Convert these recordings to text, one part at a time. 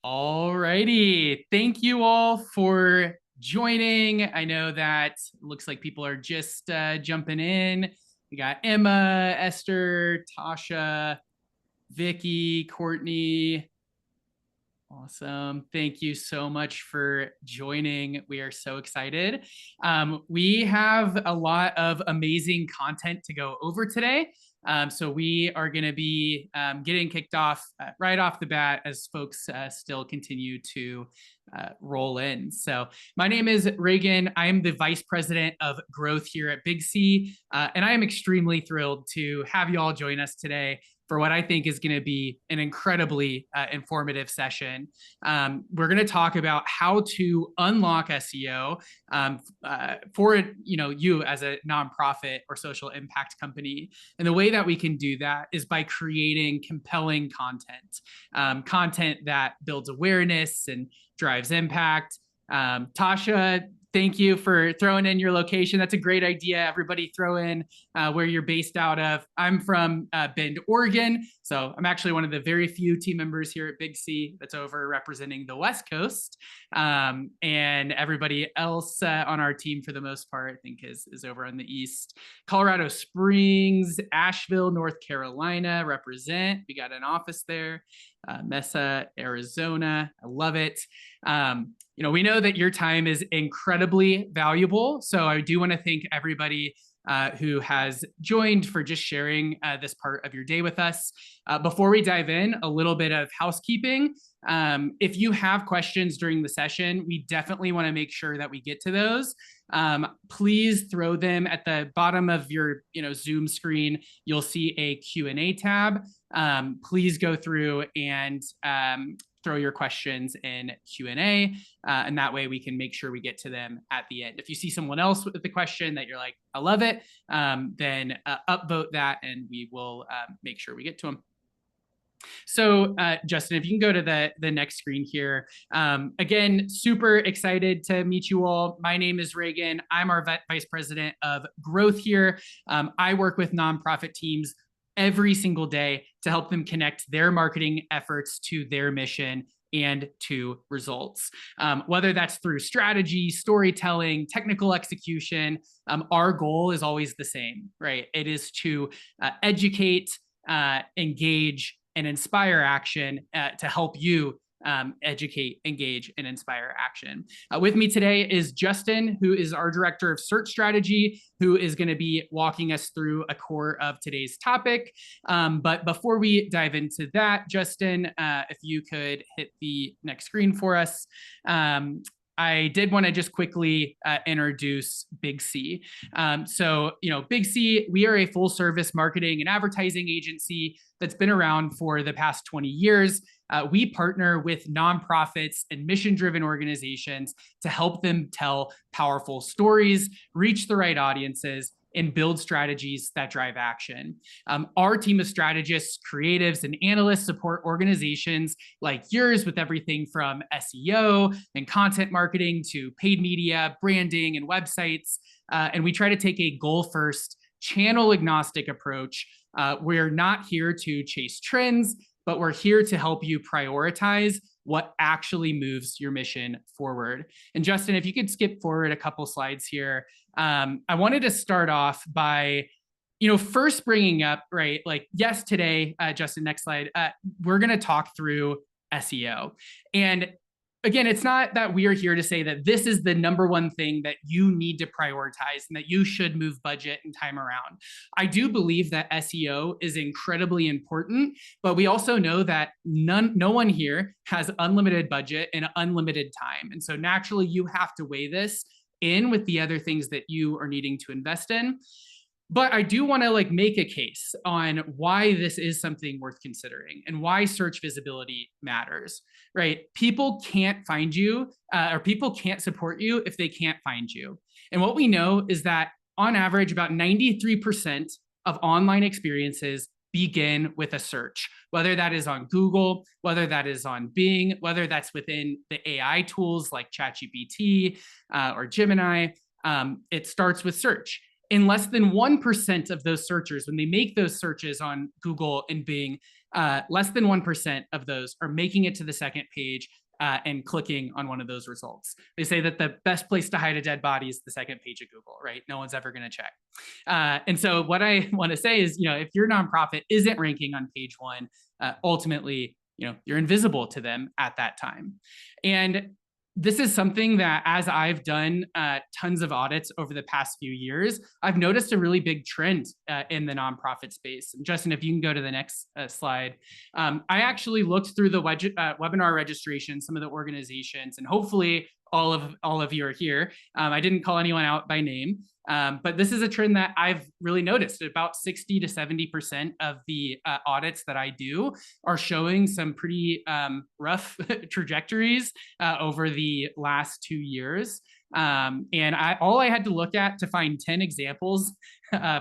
All righty. Thank you all for joining. I know that looks like people are just jumping in. We got Emma, Esther, Tasha, Vicky, Courtney. Awesome. Thank you so much for joining. We are so excited. We have a lot of amazing content to go over today. So we are going to be getting kicked off right off the bat as folks still continue to roll in. So my name is Reagan. I am the Vice President of Growth here at Big C, and I am extremely thrilled to have you all join us today for what I think is going to be an incredibly informative session. We're going to talk about how to unlock SEO for you as a nonprofit or social impact company. And the way that we can do that is by creating compelling content that builds awareness and drives impact. Tasha, thank you for throwing in your location. That's a great idea. Everybody throw in where you're based out of. I'm from Bend, Oregon. So I'm actually one of the very few team members here at Big C that's over representing the West Coast. And everybody else on our team, for the most part, I think is over on the East. Colorado Springs, Asheville, North Carolina, represent. We got an office there. Mesa, Arizona. I love it. We know that your time is incredibly valuable. So I do want to thank everybody who has joined for just sharing this part of your day with us. Before we dive in, a little bit of housekeeping. If you have questions during the session, we definitely want to make sure that we get to those. Please throw them at the bottom of your Zoom screen. You'll see a Q&A tab. Please go through and throw your questions in Q&A, and that way we can make sure we get to them at the end. If you see someone else with the question that you're like, I love it, then upvote that and we will make sure we get to them. So Justin, if you can go to the next screen here. Again, super excited to meet you all. My name is Reagan. I'm our Vice President of Growth here. I work with nonprofit teams every single day to help them connect their marketing efforts to their mission and to results. Whether that's through strategy, storytelling, technical execution, our goal is always the same, right? It is to educate, engage, and inspire action to help you educate, engage, and inspire action. With me today is Justin, who is our Director of Search Strategy, who is going to be walking us through a core of today's topic. But before we dive into that, Justin, if you could hit the next screen for us. I did want to just quickly introduce Big C. Big C, we are a full service marketing and advertising agency that's been around for the past 20 years. We partner with nonprofits and mission-driven organizations to help them tell powerful stories, reach the right audiences, and build strategies that drive action. Our team of strategists, creatives, and analysts support organizations like yours with everything from SEO and content marketing to paid media, branding, and websites. And we try to take a goal-first, channel-agnostic approach. We're not here to chase trends, but we're here to help you prioritize what actually moves your mission forward. And Justin, if you could skip forward a couple slides here. I wanted to start off by, first bringing up, right, like, yes, today, Justin, next slide, we're going to talk through SEO. And again, it's not that we are here to say that this is the number one thing that you need to prioritize and that you should move budget and time around. I do believe that SEO is incredibly important, but we also know that no one here has unlimited budget and unlimited time. And so naturally, you have to weigh this in with the other things that you are needing to invest in. But I do want to make a case on why this is something worth considering and why search visibility matters, right? People can't find you or people can't support you if they can't find you. And what we know is that on average, about 93% of online experiences begin with a search, whether that is on Google, whether that is on Bing, whether that's within the AI tools like ChatGPT or Gemini. It starts with search. In less than 1% of those searchers, when they make those searches on Google and Bing, less than 1% of those are making it to the second page and clicking on one of those results. They say that the best place to hide a dead body is the second page of Google, right? No one's ever going to check. And so what I want to say is, if your nonprofit isn't ranking on page one, ultimately, you're invisible to them at that time. And this is something that, as I've done tons of audits over the past few years, I've noticed a really big trend in the nonprofit space. And Justin, if you can go to the next slide. I actually looked through the webinar registration, some of the organizations, and hopefully all of you are here. I didn't call anyone out by name, but this is a trend that I've really noticed. About 60 to 70% of the audits that I do are showing some pretty rough trajectories over the last 2 years. And all I had to look at to find 10 examples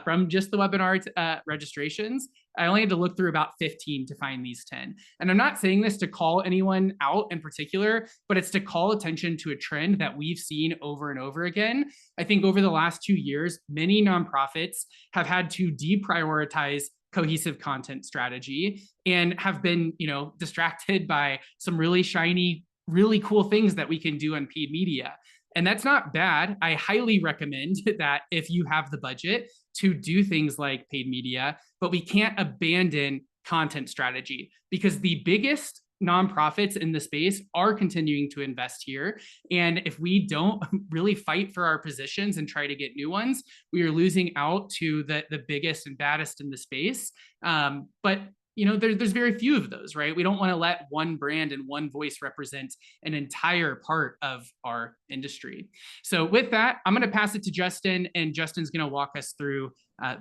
from just the webinar registrations, I only had to look through about 15 to find these 10. And I'm not saying this to call anyone out in particular, but it's to call attention to a trend that we've seen over and over again. I think over the last 2 years, many nonprofits have had to deprioritize cohesive content strategy and have been, distracted by some really shiny, really cool things that we can do on paid media. And that's not bad. I highly recommend that if you have the budget to do things like paid media, but we can't abandon content strategy because the biggest nonprofits in the space are continuing to invest here. And if we don't really fight for our positions and try to get new ones, we are losing out to the biggest and baddest in the space. But there's very few of those, right? We don't want to let one brand and one voice represent an entire part of our industry. So with that, I'm going to pass it to Justin, and Justin's going to walk us through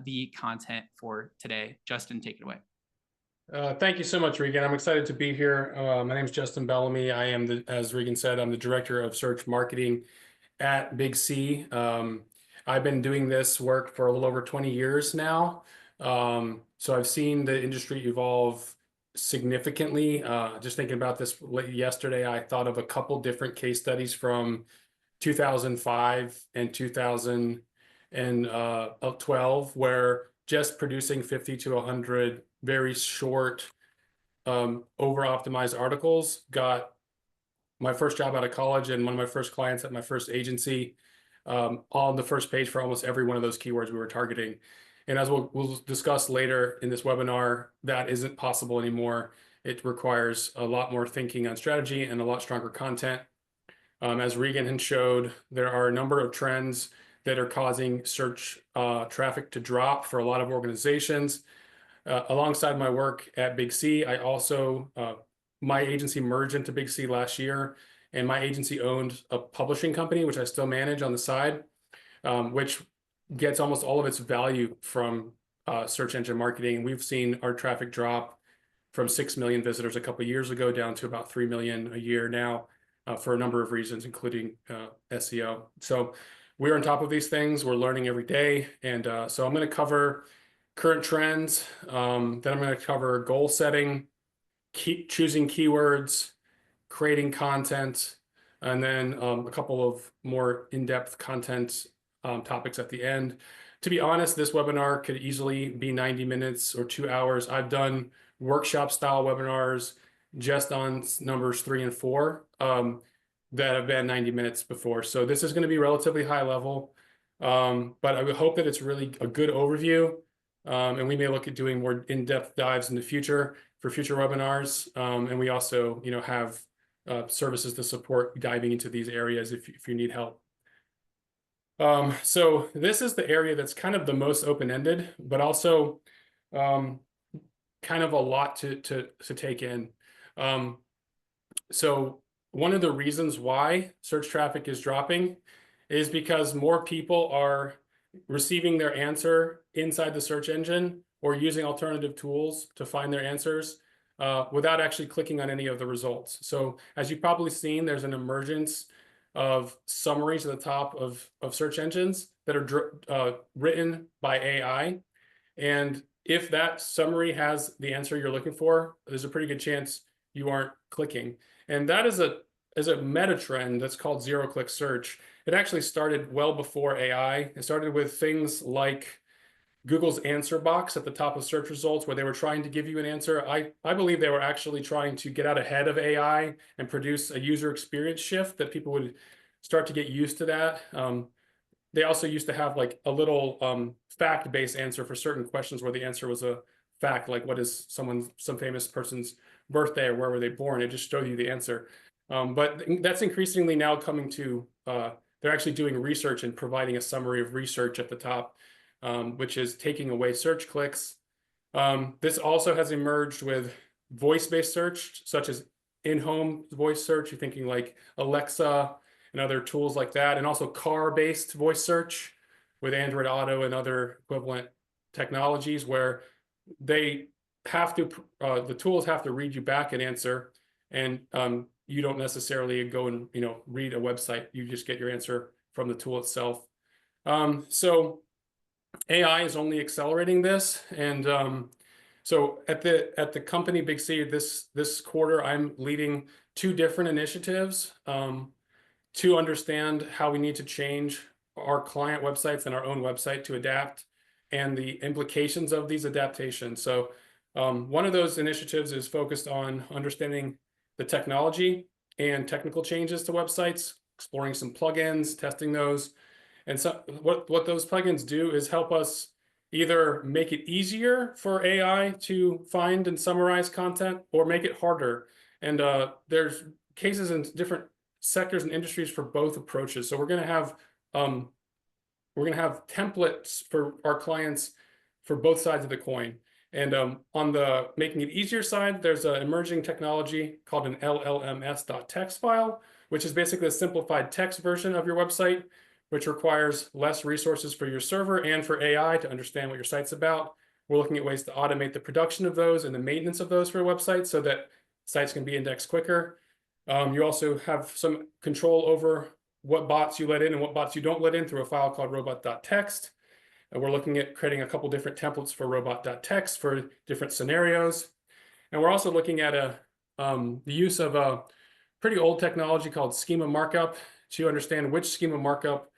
the content for today. Justin, take it away. Thank you so much, Regan. I'm excited to be here. My name is Justin Bellamy. I am, as Regan said, I'm the Director of Search Marketing at Big C. I've been doing this work for a little over 20 years now. So I've seen the industry evolve significantly. Just thinking about this yesterday, I thought of a couple different case studies from 2005 and 2012, where just producing 50 to 100 very short, over-optimized articles got my first job out of college and one of my first clients at my first agency on the first page for almost every one of those keywords we were targeting. And as we'll discuss later in this webinar, that isn't possible anymore. It requires a lot more thinking on strategy and a lot stronger content. As Regan had showed, there are a number of trends that are causing search traffic to drop for a lot of organizations. Alongside my work at Big C, I also, my agency merged into Big C last year, and my agency owned a publishing company, which I still manage on the side, which gets almost all of its value from search engine marketing. We've seen our traffic drop from 6 million visitors a couple of years ago down to about 3 million a year now for a number of reasons, including SEO. So we're on top of these things. We're learning every day. And so I'm going to cover current trends. Then I'm going to cover goal setting, choosing keywords, creating content, and then a couple of more in-depth content topics at the end. To be honest, this webinar could easily be 90 minutes or 2 hours. I've done workshop style webinars just on numbers 3 and 4 that have been 90 minutes before. So this is going to be relatively high level, but I would hope that it's really a good overview. And we may look at doing more in-depth dives in the future for future webinars. And we also, have services to support diving into these areas if you need help. So this is the area that's kind of the most open-ended, but also kind of a lot to take in. So one of the reasons why search traffic is dropping is because more people are receiving their answer inside the search engine or using alternative tools to find their answers without actually clicking on any of the results. So as you've probably seen, there's an emergence of summaries at the top of search engines that are written by AI. And if that summary has the answer you're looking for, there's a pretty good chance you aren't clicking. And that is a meta trend that's called zero-click search. It actually started well before AI. It started with things like Google's answer box at the top of search results where they were trying to give you an answer. I believe they were actually trying to get out ahead of AI and produce a user experience shift that people would start to get used to that. They also used to have like a little fact-based answer for certain questions where the answer was a fact, like what is some famous person's birthday or where were they born? It just showed you the answer. But that's increasingly now coming to, they're actually doing research and providing a summary of research at the top, which is taking away search clicks. This also has emerged with voice-based search, such as in-home voice search. You're thinking like Alexa and other tools like that, and also car-based voice search with Android Auto and other equivalent technologies where they have to, the tools have to read you back an answer, and you don't necessarily go and read a website. You just get your answer from the tool itself. So AI is only accelerating this, and so at the company Big C this quarter, I'm leading 2 different initiatives to understand how we need to change our client websites and our own website to adapt, and the implications of these adaptations. So one of those initiatives is focused on understanding the technology and technical changes to websites, exploring some plugins, testing those. And so what those plugins do is help us either make it easier for AI to find and summarize content or make it harder. And there's cases in different sectors and industries for both approaches. So we're going to have templates for our clients for both sides of the coin. And on the making it easier side, there's an emerging technology called an LLMS.txt file, which is basically a simplified text version of your website, which requires less resources for your server and for AI to understand what your site's about. We're looking at ways to automate the production of those and the maintenance of those for your website so that sites can be indexed quicker. You also have some control over what bots you let in and what bots you don't let in through a file called robot.txt. And we're looking at creating a couple different templates for robot.txt for different scenarios. And we're also looking at the use of a pretty old technology called schema markup to understand which schema markup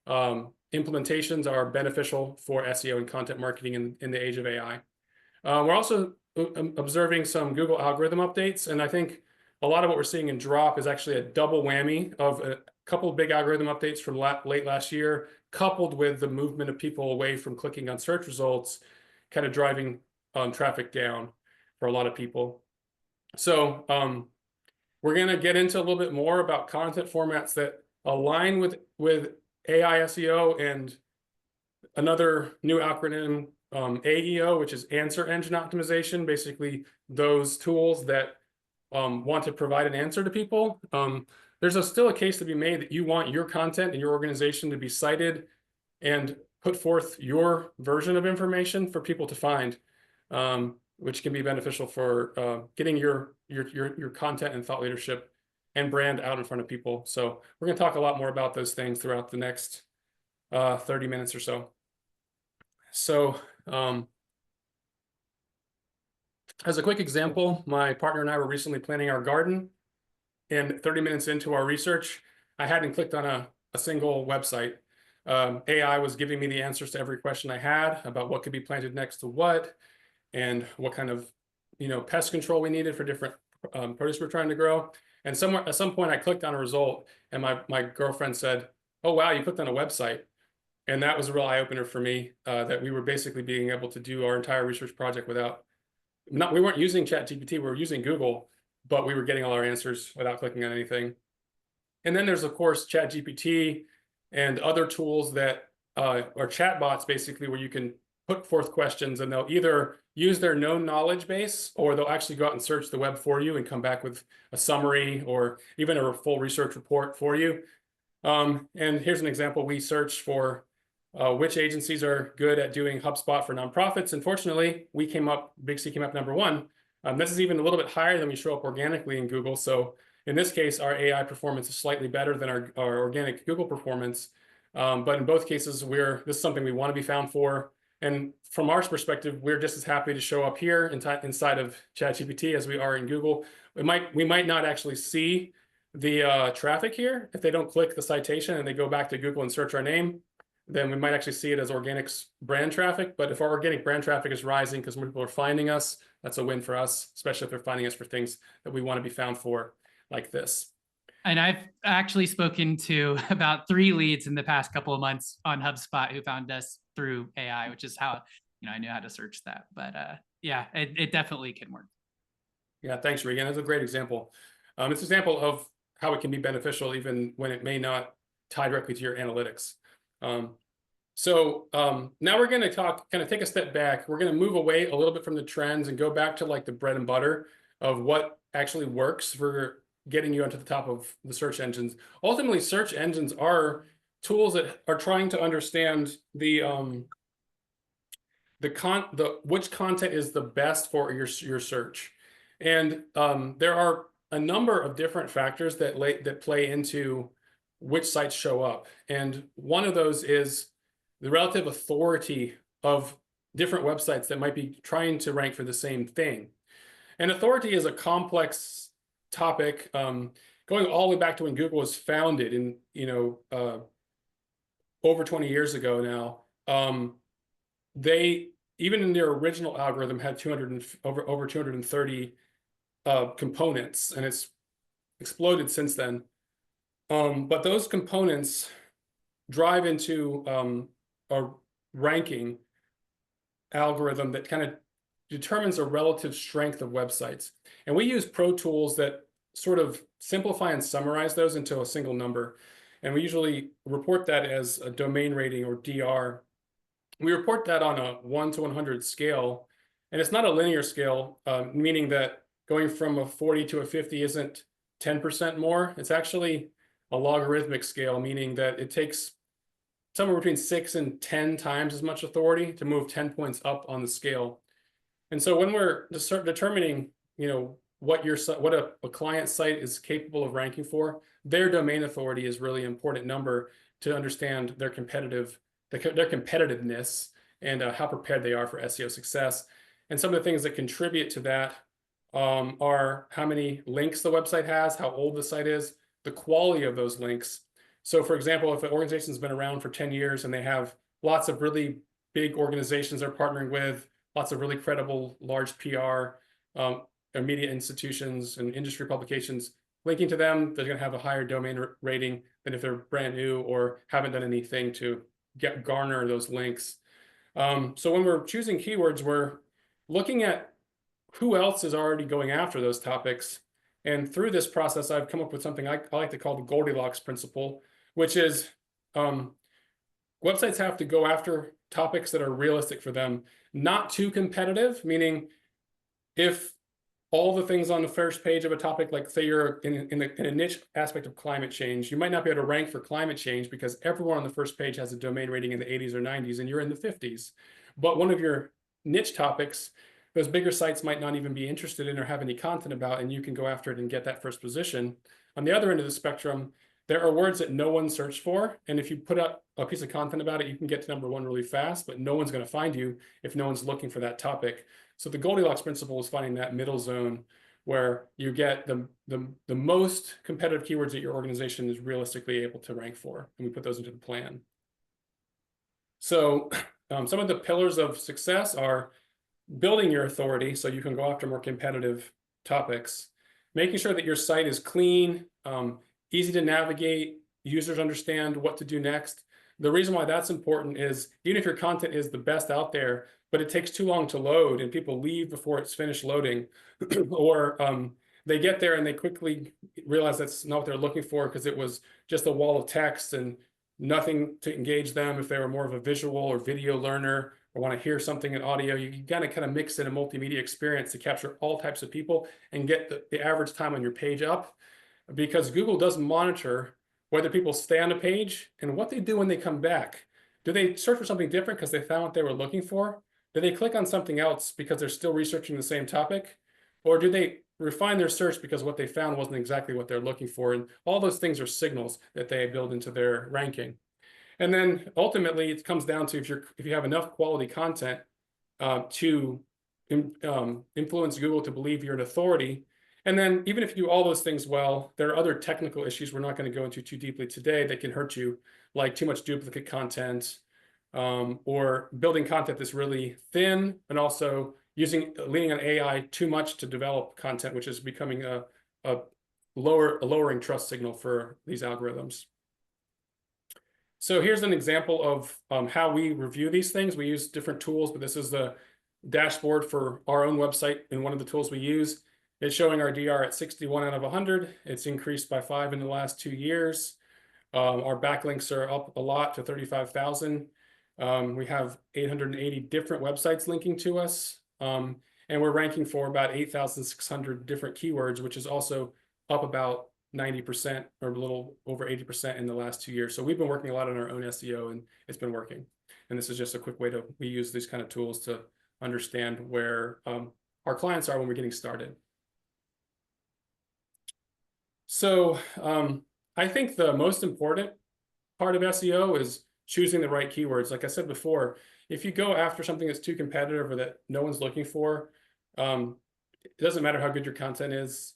implementations are beneficial for SEO and content marketing in the age of AI. We're also observing some Google algorithm updates, and I think a lot of what we're seeing in drop is actually a double whammy of a couple of big algorithm updates from late last year, coupled with the movement of people away from clicking on search results, kind of driving traffic down for a lot of people. So we're going to get into a little bit more about content formats that align with AI SEO and another new acronym, AEO, which is Answer Engine Optimization, basically those tools that want to provide an answer to people. There's still a case to be made that you want your content and your organization to be cited and put forth your version of information for people to find, which can be beneficial for getting your content and thought leadership and brand out in front of people. So we're going to talk a lot more about those things throughout the next 30 minutes or so. So as a quick example, my partner and I were recently planting our garden, and 30 minutes into our research, I hadn't clicked on a single website. AI was giving me the answers to every question I had about what could be planted next to what, and what kind of pest control we needed for different produce we're trying to grow. And at some point I clicked on a result, and my girlfriend said, "Oh wow, you clicked on a website." And that was a real eye-opener for me, that we were basically being able to do our entire research project without, we weren't using ChatGPT, we were using Google, but we were getting all our answers without clicking on anything. And then there's, of course, ChatGPT and other tools that are chatbots, basically, where you can put forth questions and they'll either use their known knowledge base, or they'll actually go out and search the web for you and come back with a summary or even a full research report for you. And here's an example. We searched for which agencies are good at doing HubSpot for nonprofits. Unfortunately, Big C came up #1. This is even a little bit higher than we show up organically in Google. So in this case, our AI performance is slightly better than our organic Google performance. But in both cases, this is something we want to be found for. And from our perspective, we're just as happy to show up here inside of ChatGPT as we are in Google. We might not actually see the traffic here if they don't click the citation and they go back to Google and search our name. then we might actually see it as organic brand traffic. But if our organic brand traffic is rising because more people are finding us, that's a win for us, especially if they're finding us for things that we want to be found for, like this. And I've actually spoken to about 3 leads in the past couple of months on HubSpot who found us through AI, which is how, I knew how to search that. But yeah, it definitely can work. Yeah, thanks, Regan. That's a great example. It's an example of how it can be beneficial even when it may not tie directly to your analytics. Now we're going to kind of take a step back. We're going to move away a little bit from the trends and go back to like the bread and butter of what actually works for getting you onto the top of the search engines. Ultimately, search engines are tools that are trying to understand which content is the best for your search. And there are a number of different factors that play into which sites show up. And one of those is the relative authority of different websites that might be trying to rank for the same thing. And authority is a complex topic, going all the way back to when Google was founded in, over 20 years ago now. They, even in their original algorithm, had over 230 components, and it's exploded since then. But those components drive into a ranking algorithm that kind of determines a relative strength of websites. And we use pro tools that sort of simplify and summarize those into a single number. And we usually report that as a domain rating, or DR. We report that on a 1 to 100 scale. And it's not a linear scale, meaning that going from a 40 to a 50 isn't 10% more. It's actually a logarithmic scale, meaning that it takes somewhere between 6 and 10 times as much authority to move 10 points up on the scale. And so when we're determining, what a client site is capable of ranking for, their domain authority is really an important number to understand their competitiveness and how prepared they are for SEO success. And some of the things that contribute to that are how many links the website has, how old the site is, the quality of those links. So for example, if an organization's been around for 10 years and they have lots of really big organizations they're partnering with, lots of really credible, large PR, media institutions and industry publications linking to them, they're going to have a higher domain rating than if they're brand new or haven't done anything to garner those links. So when we're choosing keywords, we're looking at who else is already going after those topics. And through this process, I've come up with something I like to call the Goldilocks principle, which is websites have to go after topics that are realistic for them, not too competitive, meaning if all the things on the first page of a topic, like say you're in a niche aspect of climate change, you might not be able to rank for climate change because everyone on the first page has a domain rating in the 80s or 90s and you're in the 50s. But one of your niche topics, those bigger sites might not even be interested in or have any content about, and you can go after it and get that first position. On the other end of the spectrum, there are words that no one searched for, and if you put up a piece of content about it, you can get to number 1 really fast, but no one's going to find you if no one's looking for that topic. So the Goldilocks principle is finding that middle zone where you get the most competitive keywords that your organization is realistically able to rank for, and we put those into the plan. So some of the pillars of success are building your authority so you can go after more competitive topics, making sure that your site is clean, easy to navigate, users understand what to do next. The reason why that's important is even if your content is the best out there, but it takes too long to load and people leave before it's finished loading, or they get there and they quickly realize that's not what they're looking for because it was just a wall of text and nothing to engage them if they were more of a visual or video learner or want to hear something in audio. You gotta kind of mix in a multimedia experience to capture all types of people and get the average time on your page up, because Google does monitor whether people stay on a page and what they do when they come back. Do they search for something different because they found what they were looking for? Do they click on something else because they're still researching the same topic? Or do they refine their search because what they found wasn't exactly what they're looking for? And all those things are signals that they build into their ranking. And then ultimately it comes down to if you have enough quality content to influence Google to believe you're an authority, And then even if you do all those things well, there are other technical issues we're not going to go into too deeply today that can hurt you, like too much duplicate content, or building content that's really thin, and also leaning on AI too much to develop content, which is becoming a lowering trust signal for these algorithms. So here's an example of how we review these things. We use different tools, but this is the dashboard for our own website and one of the tools we use. It's showing our DR at 61 out of 100. It's increased by 5 in the last 2 years. Our backlinks are up a lot to 35,000. We have 880 different websites linking to us. And we're ranking for about 8,600 different keywords, which is also up about 90% or a little over 80% in the last 2 years. So we've been working a lot on our own SEO, and it's been working. And this is just a quick way we use these kind of tools to understand where our clients are when we're getting started. So I think the most important part of SEO is choosing the right keywords. Like I said before, if you go after something that's too competitive or that no one's looking for, it doesn't matter how good your content is.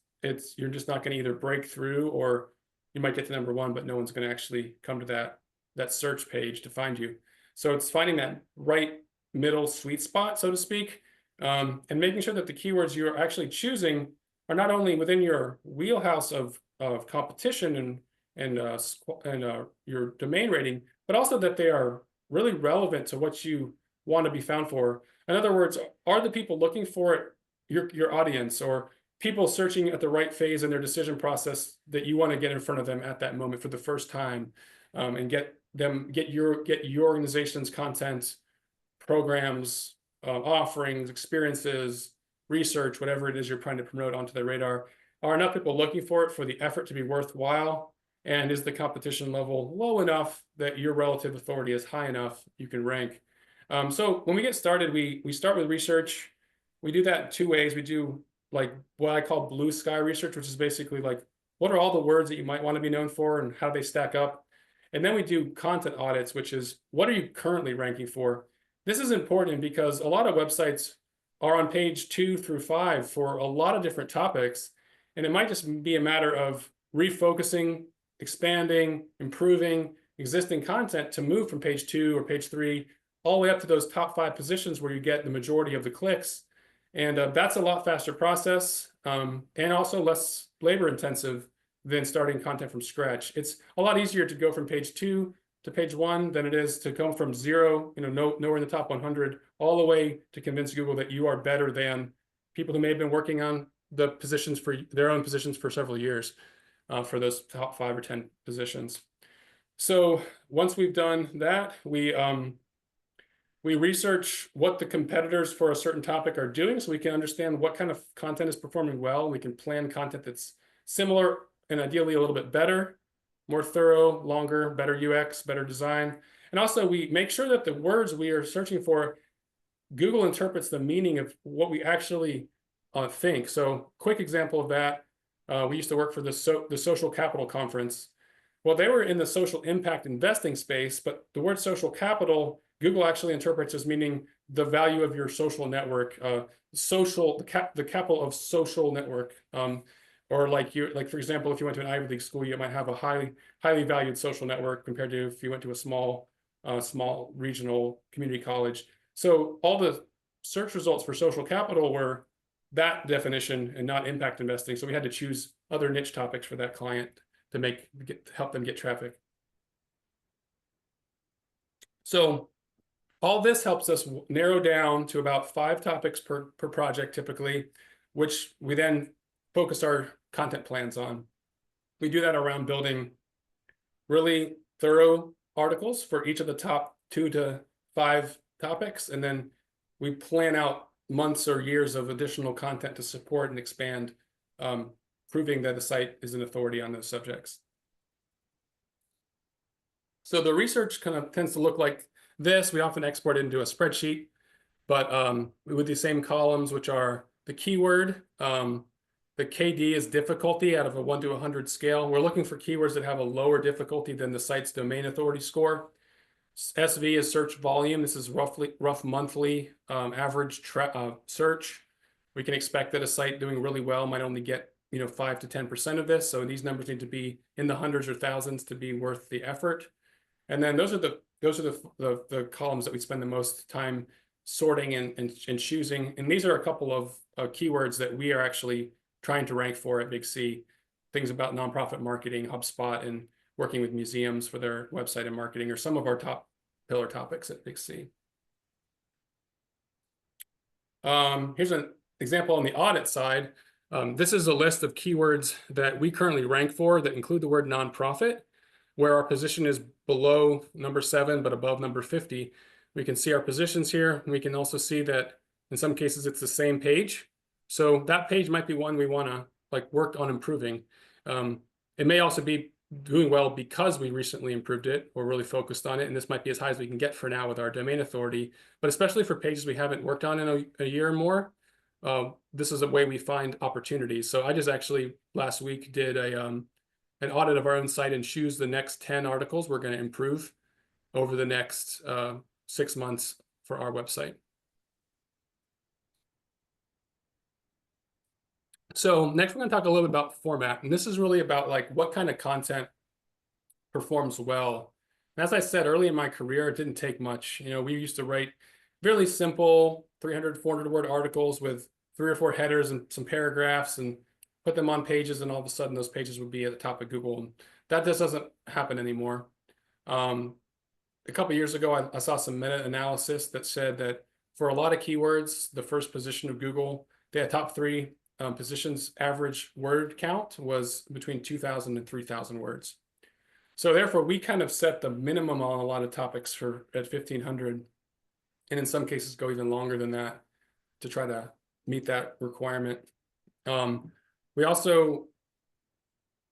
You're just not going to either break through, or you might get to #1, but no one's going to actually come to that search page to find you. So it's finding that right middle sweet spot, so to speak, and making sure that the keywords you're actually choosing are not only within your wheelhouse of competition and your domain rating, but also that they are really relevant to what you want to be found for. In other words, are the people looking for it your audience, or people searching at the right phase in their decision process that you want to get in front of them at that moment for the first time, and get your organization's content, programs, offerings, experiences, research, whatever it is you're trying to promote onto their radar. Are enough people looking for it for the effort to be worthwhile? And is the competition level low enough that your relative authority is high enough you can rank? So when we get started, we start with research. We do that in 2 ways. We do like what I call blue sky research, which is basically like, what are all the words that you might want to be known for and how do they stack up? And then we do content audits, which is, what are you currently ranking for? This is important because a lot of websites are on page 2 through 5 for a lot of different topics. And it might just be a matter of refocusing, expanding, improving existing content to move from page 2 or page 3 all the way up to those top 5 positions where you get the majority of the clicks. And that's a lot faster process, and also less labor intensive than starting content from scratch. It's a lot easier to go from page 2 to page 1 than it is to come from 0, nowhere in the top 100, all the way to convince Google that you are better than people who may have been working on the positions for their own positions for several years, for those top 5 or 10 positions. So once we've done that, we research what the competitors for a certain topic are doing, so we can understand what kind of content is performing well. We can plan content that's similar and ideally a little bit better, more thorough, longer, better UX, better design. And also we make sure that the words we are searching for, Google interprets the meaning of what we actually think. So quick example of that, we used to work for the Social Capital Conference. Well, they were in the social impact investing space, but the word social capital, Google actually interprets as meaning the value of your social network, the capital of social network. Or like for example, if you went to an Ivy League school, you might have a highly valued social network compared to if you went to a small regional community college. So all the search results for social capital were that definition and not impact investing. So we had to choose other niche topics for that client to help them get traffic. So all this helps us narrow down to about 5 topics per project typically, which we then focus our content plans on. We do that around building really thorough articles for each of the top 2 to 5 topics, and then we plan out months or years of additional content to support and expand, proving that the site is an authority on those subjects. So the research kind of tends to look like this. We often export it into a spreadsheet, but with the same columns, which are the keyword. The KD is difficulty out of a 1 to 100 scale. We're looking for keywords that have a lower difficulty than the site's domain authority score. SV is search volume. This is rough monthly average search. We can expect that a site doing really well might only get 5 to 10% of this. So these numbers need to be in the hundreds or thousands to be worth the effort. And then those are the columns that we spend the most time sorting and choosing. And these are a couple of keywords that we are actually trying to rank for at Big C. Things about nonprofit marketing, HubSpot, and working with museums for their website and marketing are some of our top pillar topics at Big C. Here's an example on the audit side. This is a list of keywords that we currently rank for that include the word nonprofit, where our position is below number 7, but above number 50. We can see our positions here. And we can also see that in some cases it's the same page. So that page might be one we want to work on improving. It may also be doing well because we recently improved it or really focused on it. And this might be as high as we can get for now with our domain authority, but especially for pages we haven't worked on in a year or more, this is a way we find opportunities. So I just actually last week did an audit of our own site and choose the next 10 articles we're going to improve over the next 6 months for our website. So next we're going to talk a little bit about format, and this is really about what kind of content performs well. And as I said early in my career, it didn't take much. We used to write really simple 300, 400 word articles with 3 or 4 headers and some paragraphs and put them on pages, and all of a sudden those pages would be at the top of Google. And that just doesn't happen anymore. A couple of years ago, I saw some meta-analysis that said that for a lot of keywords, the first position of Google, they had top 3 positions. Average word count was between 2,000 and 3,000 words. So therefore, we kind of set the minimum on a lot of topics at 1,500, and in some cases go even longer than that to try to meet that requirement. We also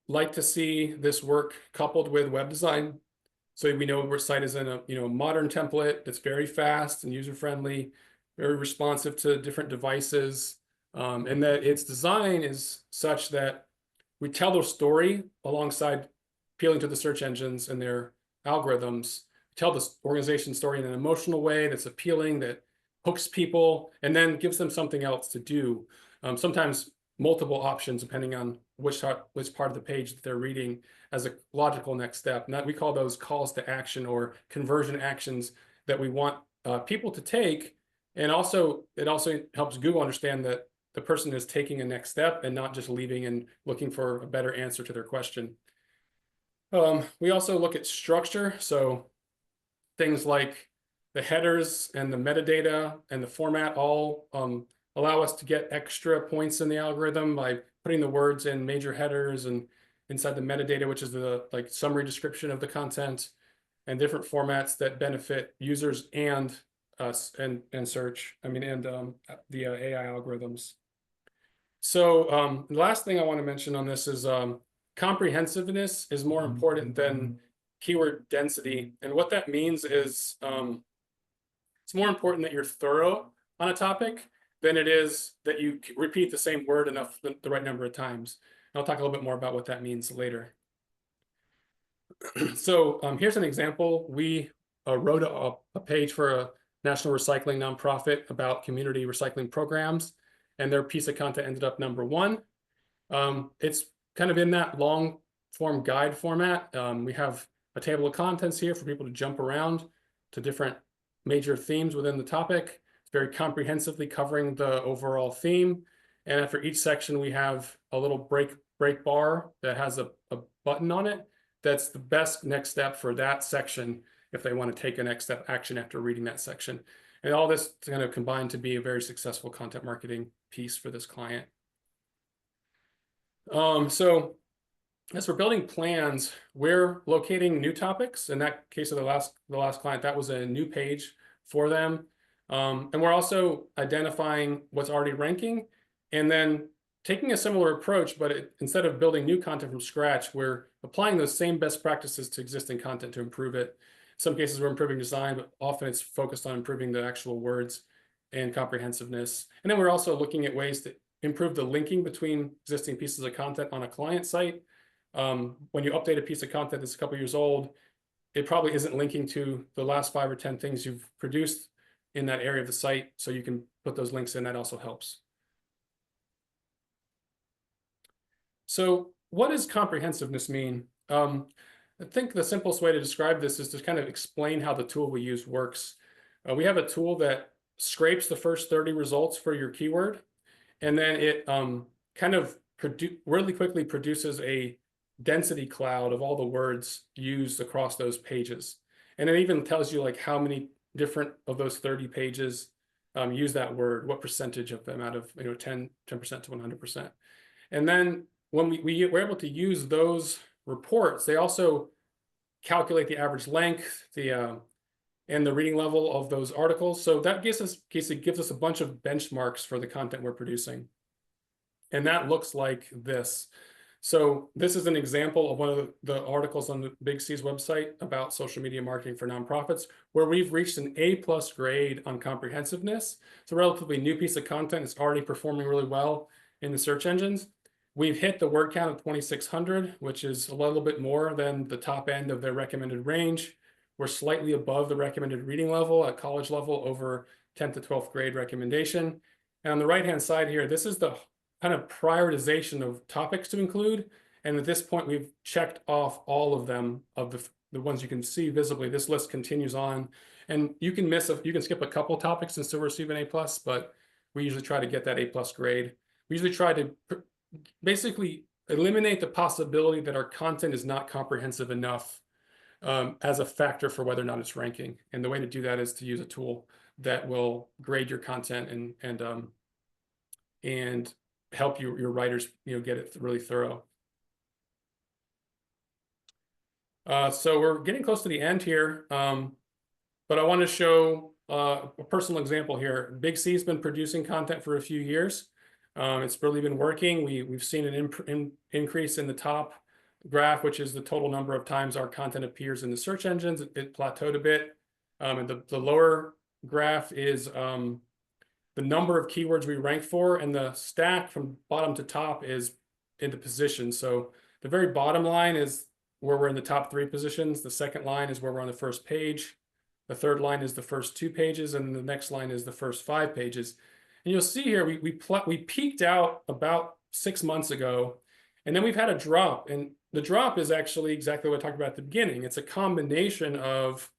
like to see this work coupled with web design. So we know our site is in a modern template that's very fast and user-friendly, very responsive to different devices, and that its design is such that we tell the story alongside appealing to the search engines and their algorithms, tell the organization story in an emotional way that's appealing, that hooks people, and then gives them something else to do. Sometimes multiple options depending on which part of the page that they're reading as a logical next step. And we call those calls to action or conversion actions that we want people to take. And it also helps Google understand that the person is taking a next step and not just leaving and looking for a better answer to their question. We also look at structure. So things like the headers and the metadata and the format all allow us to get extra points in the algorithm by putting the words in major headers and inside the metadata, which is the summary description of the content, and different formats that benefit users and us and search. And the AI algorithms. So the last thing I want to mention on this is comprehensiveness is more important than keyword density. And what that means is it's more important that you're thorough on a topic than it is that you repeat the same word enough the right number of times. And I'll talk a little bit more about what that means later. So here's an example. We wrote a page for a national recycling nonprofit about community recycling programs, and their piece of content ended up number 1. It's kind of in that long form guide format. We have a table of contents here for people to jump around to different major themes within the topic. It's very comprehensively covering the overall theme. And after each section, we have a little break bar that has a button on it. That's the best next step for that section if they want to take a next step action after reading that section. And all this is going to combine to be a very successful content marketing piece for this client. So as we're building plans, we're locating new topics. In that case of the last client, that was a new page for them. And we're also identifying what's already ranking and then taking a similar approach, but instead of building new content from scratch, we're applying those same best practices to existing content to improve it. In some cases, we're improving design, but often it's focused on improving the actual words and comprehensiveness. And then we're also looking at ways to improve the linking between existing pieces of content on a client site. When you update a piece of content that's a couple years old, it probably isn't linking to the last 5 or 10 things you've produced in that area of the site. So you can put those links in. That also helps. So what does comprehensiveness mean? I think the simplest way to describe this is to kind of explain how the tool we use works. We have a tool that scrapes the first 30 results for your keyword, and then it kind of really quickly produces a density cloud of all the words used across those pages. And it even tells you like how many different of those 30 pages use that word, what percentage of them out of 10% to 100%. And then when we were able to use those reports, they also calculate the average length, and the reading level of those articles. So that gives us a bunch of benchmarks for the content we're producing. And that looks like this. So this is an example of one of the articles on the Big C's website about social media marketing for nonprofits, where we've reached an A+ grade on comprehensiveness. It's a relatively new piece of content. It's already performing really well in the search engines. We've hit the word count of 2,600, which is a little bit more than the top end of their recommended range. We're slightly above the recommended reading level at college level over 10th to 12th grade recommendation. And on the right-hand side here, this is the kind of prioritization of topics to include. And at this point, we've checked off all of them, of the ones you can see visibly. This list continues on. And you can skip a couple topics and still receive an A+, but we usually try to get that A+ grade. We usually try to basically eliminate the possibility that our content is not comprehensive enough as a factor for whether or not it's ranking. And the way to do that is to use a tool that will grade your content and help your writers get it really thorough. So we're getting close to the end here, but I want to show a personal example here. Big C's been producing content for a few years. It's really been working. We've seen an increase in the top graph, which is the total number of times our content appears in the search engines. It plateaued a bit. And the lower graph is the number of keywords we rank for, and the stack from bottom to top is into position. So the very bottom line is where we're in the top 3 positions. The second line is where we're on the first page. The third line is the first 2 pages, and the next line is the first 5 pages. And you'll see here, we peaked out about 6 months ago, and then we've had a drop. And the drop is actually exactly what I talked about at the beginning. It's a combination of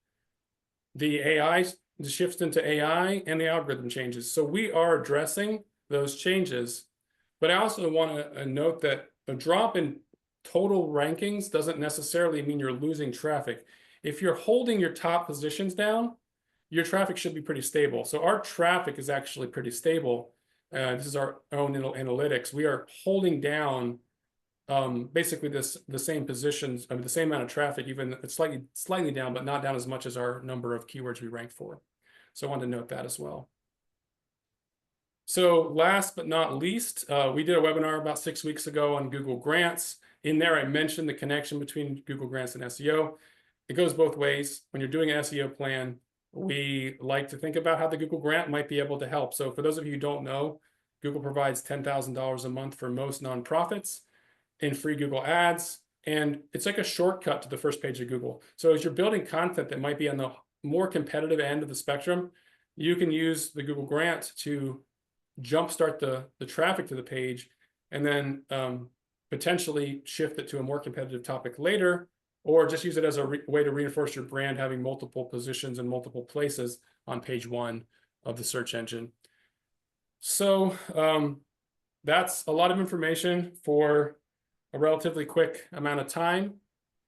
the shifts into AI and the algorithm changes. So we are addressing those changes. But I also want to note that a drop in total rankings doesn't necessarily mean you're losing traffic. If you're holding your top positions down, your traffic should be pretty stable. So our traffic is actually pretty stable. This is our own analytics. We are holding down basically the same positions, the same amount of traffic, even it's slightly down, but not down as much as our number of keywords we rank for. So I wanted to note that as well. So last but not least, we did a webinar about 6 weeks ago on Google Grants. In there, I mentioned the connection between Google Grants and SEO. It goes both ways. When you're doing an SEO plan, we like to think about how the Google Grant might be able to help. So for those of you who don't know, Google provides $10,000 a month for most nonprofits in free Google ads. And it's like a shortcut to the first page of Google. So as you're building content that might be on the more competitive end of the spectrum, you can use the Google Grant to jumpstart the traffic to the page, and then potentially shift it to a more competitive topic later, or just use it as a way to reinforce your brand, having multiple positions in multiple places on page 1 of the search engine. So that's a lot of information for a relatively quick amount of time.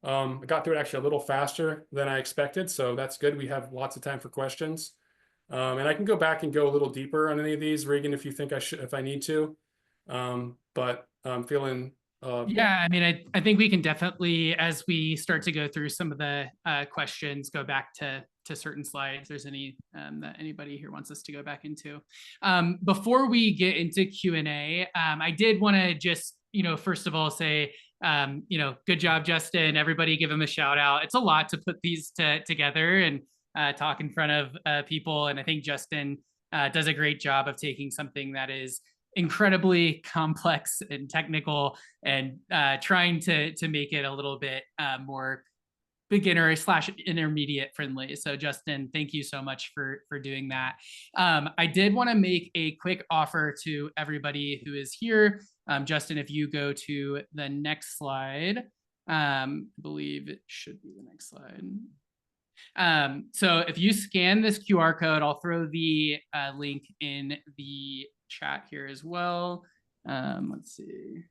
I got through it actually a little faster than I expected, so that's good. We have lots of time for questions. And I can go back and go a little deeper on any of these, Regan, if you think I should, if I need to. But I'm feeling. Yeah, I mean, I think we can definitely, as we start to go through some of the questions, go back to certain slides. If there's any that anybody here wants us to go back into. Before we get into Q&A, I did want to just, first of all say, good job, Justin. Everybody give him a shout out. It's a lot to put these together and talk in front of people. And I think Justin does a great job of taking something that is incredibly complex and technical and trying to make it a little bit more beginner / intermediate friendly. So Justin, thank you so much for doing that. I did want to make a quick offer to everybody who is here. Justin, if you go to the next slide, I believe it should be the next slide. So if you scan this QR code, I'll throw the link in the chat here as well. Let's see.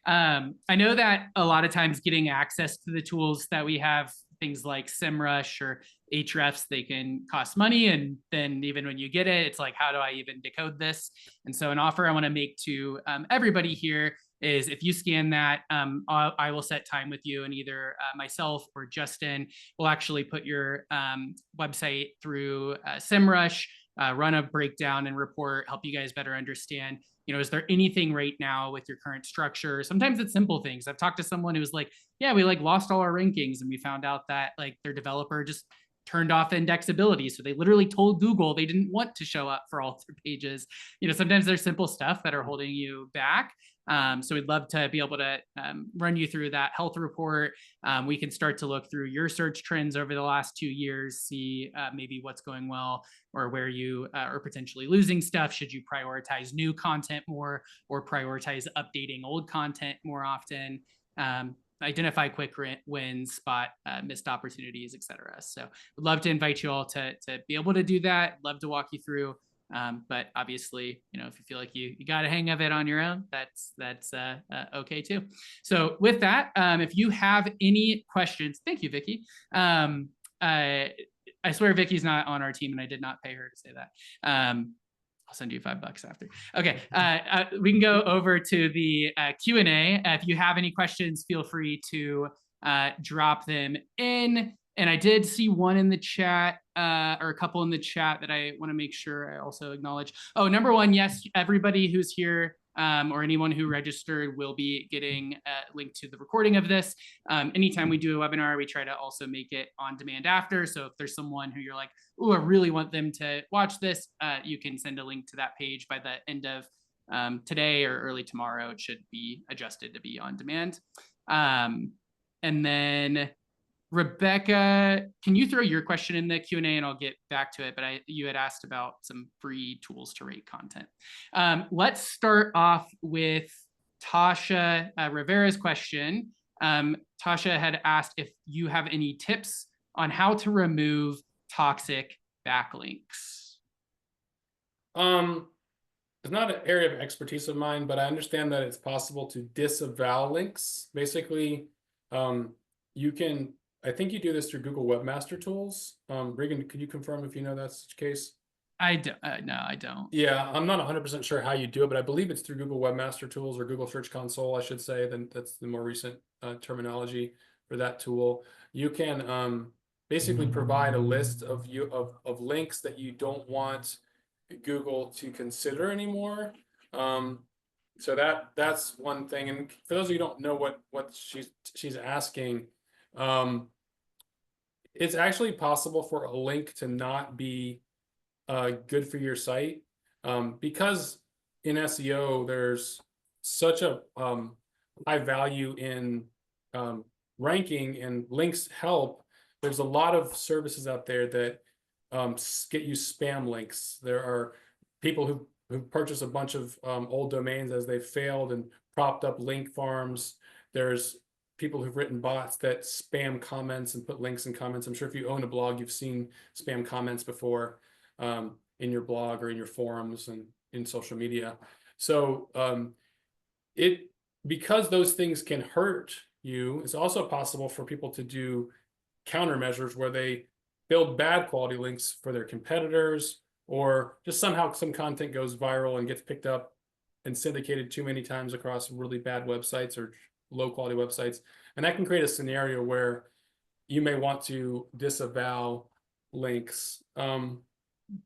I know that a lot of times getting access to the tools that we have, things like SEMrush or Ahrefs, they can cost money. And then even when you get it, it's like, how do I even decode this? And so an offer I want to make to everybody here is if you scan that, I will set time with you, and either myself or Justin will actually put your website through SEMrush, run a breakdown and report, help you guys better understand, is there anything right now with your current structure? Sometimes it's simple things. I've talked to someone who was like, yeah, we like lost all our rankings, and we found out that like their developer just turned off indexability. So they literally told Google they didn't want to show up for all their pages. Sometimes there's simple stuff that are holding you back. So we'd love to be able to run you through that health report. We can start to look through your search trends over the last 2 years, see maybe what's going well or where you are potentially losing stuff. Should you prioritize new content more or prioritize updating old content more often? Identify quick wins, spot missed opportunities, etc. So we'd love to invite you all to be able to do that. Love to walk you through. But obviously, if you feel like you got a hang of it on your own, that's okay too. So with that, if you have any questions, thank you, Vicky. I swear Vicky's not on our team, and I did not pay her to say that. I'll send you $5 after. Okay, we can go over to the Q&A. If you have any questions, feel free to drop them in. And I did see one in the chat, or a couple in the chat that I want to make sure I also acknowledge. Oh, number one, yes, everybody who's here or anyone who registered will be getting a link to the recording of this. Anytime we do a webinar, we try to also make it on demand after. So if there's someone who you're like, oh, I really want them to watch this, you can send a link to that page by the end of today or early tomorrow. It should be adjusted to be on demand. And then Rebecca, can you throw your question in the Q&A and I'll get back to it, but you had asked about some free tools to rate content. Let's start off with Tasha Rivera's question. Tasha had asked if you have any tips on how to remove toxic backlinks. It's not an area of expertise of mine, but I understand that it's possible to disavow links. Basically, you can, I think you do this through Google Webmaster Tools. Regan, could you confirm if you know that's the case? I don't. No, I don't. Yeah, I'm not 100% sure how you do it, but I believe it's through Google Webmaster Tools or Google Search Console, I should say. Then that's the more recent terminology for that tool. You can basically provide a list of links that you don't want Google to consider anymore. So that's one thing. And for those of you who don't know what she's asking, it's actually possible for a link to not be good for your site, because in SEO there's such a high value in ranking, and links help. There's a lot of services out there that get you spam links. There are people who purchase a bunch of old domains as they've failed and propped up link farms. There's people who've written bots that spam comments and put links in comments. I'm sure if you own a blog, you've seen spam comments before in your blog or in your forums and in social media. So because those things can hurt you, it's also possible for people to do countermeasures where they build bad quality links for their competitors, or just somehow some content goes viral and gets picked up and syndicated too many times across really bad websites or low quality websites. And that can create a scenario where you may want to disavow links.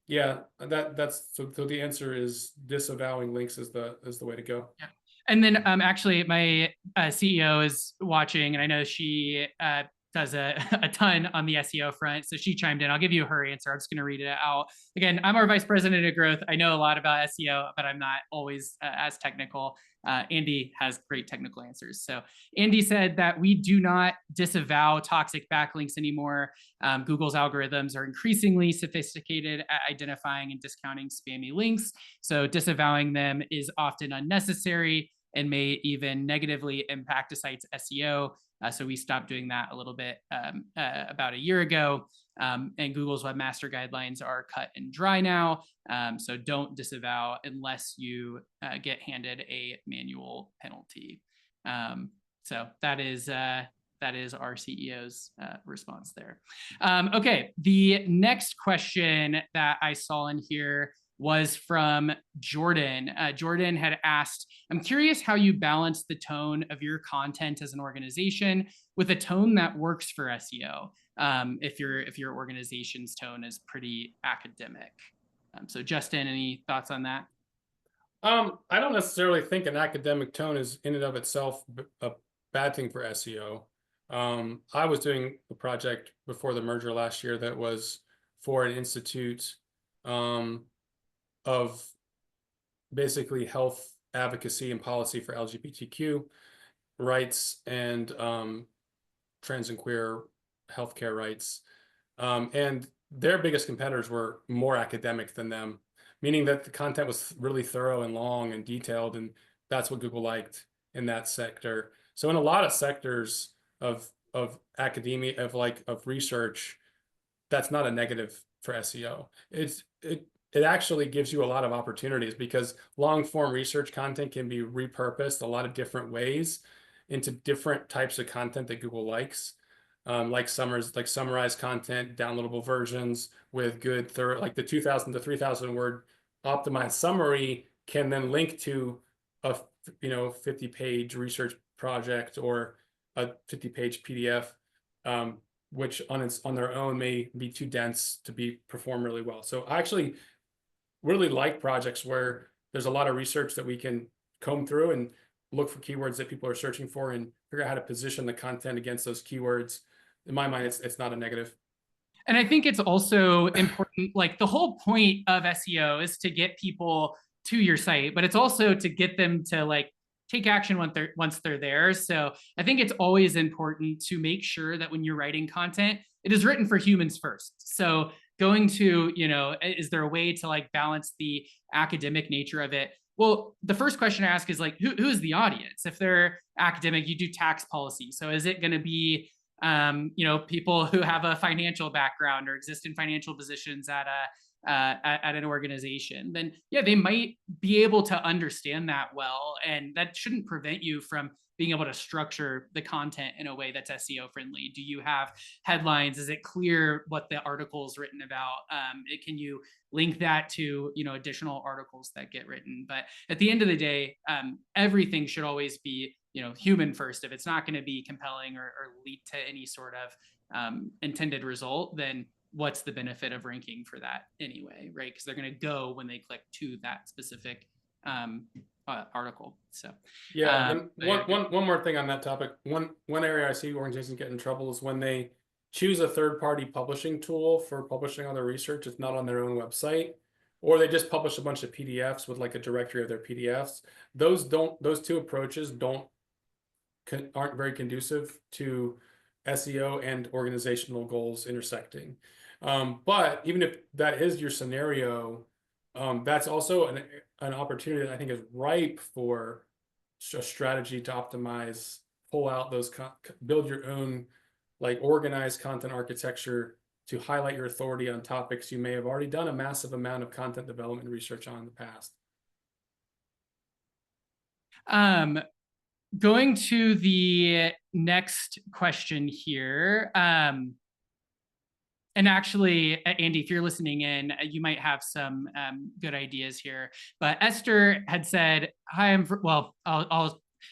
Yeah, that's so the answer is disavowing links is the way to go. Yeah. And then actually my CEO is watching, and I know she does a ton on the SEO front. So she chimed in. I'll give you her answer. I'm just going to read it out. Again, I'm our vice president of growth. I know a lot about SEO, but I'm not always as technical. Andy has great technical answers. So Andy said that we do not disavow toxic backlinks anymore. Google's algorithms are increasingly sophisticated at identifying and discounting spammy links. So disavowing them is often unnecessary and may even negatively impact a site's SEO. So we stopped doing that a little bit about a year ago. And Google's webmaster guidelines are cut and dry now. So don't disavow unless you get handed a manual penalty. So that is our CEO's response there. Okay, the next question that I saw in here was from Jordan. Jordan had asked, I'm curious how you balance the tone of your content as an organization with a tone that works for SEO. If your organization's tone is pretty academic. So Justin, any thoughts on that? I don't necessarily think an academic tone is in and of itself a bad thing for SEO. I was doing a project before the merger last year that was for an institute of basically health advocacy and policy for LGBTQ rights and trans and queer healthcare rights. And their biggest competitors were more academic than them, meaning that the content was really thorough and long and detailed, and that's what Google liked in that sector. So in a lot of sectors of academia, of research, that's not a negative for SEO. It actually gives you a lot of opportunities because long form research content can be repurposed a lot of different ways into different types of content that Google likes. Like summarized content, downloadable versions with good thorough, like the 2,000 to 3,000 word optimized summary can then link to a 50-page research project or a 50-page PDF, which on their own may be too dense to perform really well. So I actually really like projects where there's a lot of research that we can comb through and look for keywords that people are searching for and figure out how to position the content against those keywords. In my mind, it's not a negative. And I think it's also important, like the whole point of SEO is to get people to your site, but it's also to get them to like take action once they're there. So I think it's always important to make sure that when you're writing content, it is written for humans first. So going to, is there a way to like balance the academic nature of it? Well, the first question to ask is like, who is the audience? If they're academic, you do tax policy. So is it going to be people who have a financial background or exist in financial positions at an organization? Then yeah, they might be able to understand that well, and that shouldn't prevent you from being able to structure the content in a way that's SEO friendly. Do you have headlines? Is it clear what the article is written about? Can you link that to additional articles that get written? But at the end of the day, everything should always be human first. If it's not going to be compelling or lead to any sort of intended result, then what's the benefit of ranking for that anyway, right? Because they're going to go when they click to that specific article. So yeah, and one more thing on that topic. One area I see organizations get in trouble is when they choose a third-party publishing tool for publishing all their research. It's not on their own website, or they just publish a bunch of PDFs with like a directory of their PDFs. Those two approaches aren't very conducive to SEO and organizational goals intersecting. But even if that is your scenario, that's also an opportunity that I think is ripe for a strategy to optimize, pull out those, build your own like organized content architecture to highlight your authority on topics you may have already done a massive amount of content development research on in the past. Going to the next question here. And actually, Andy, if you're listening in, you might have some good ideas here. But Esther had said, "Hi,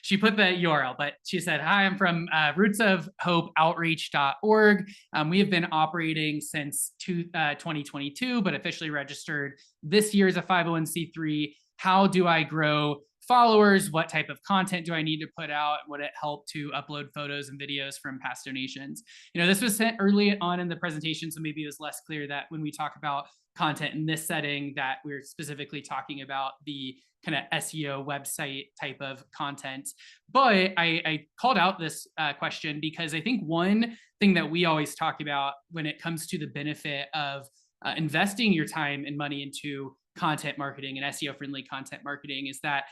she put the URL, but she said, "Hi, I'm from rootsofhopeoutreach.org. We have been operating since 2022, but officially registered this year as a 501c3. How do I grow followers? What type of content do I need to put out? Would it help to upload photos and videos from past donations?" This was sent early on in the presentation, so maybe it was less clear that when we talk about content in this setting that we're specifically talking about the kind of SEO website type of content. But I called out this question because I think one thing that we always talk about when it comes to the benefit of investing your time and money into content marketing and SEO friendly content marketing is that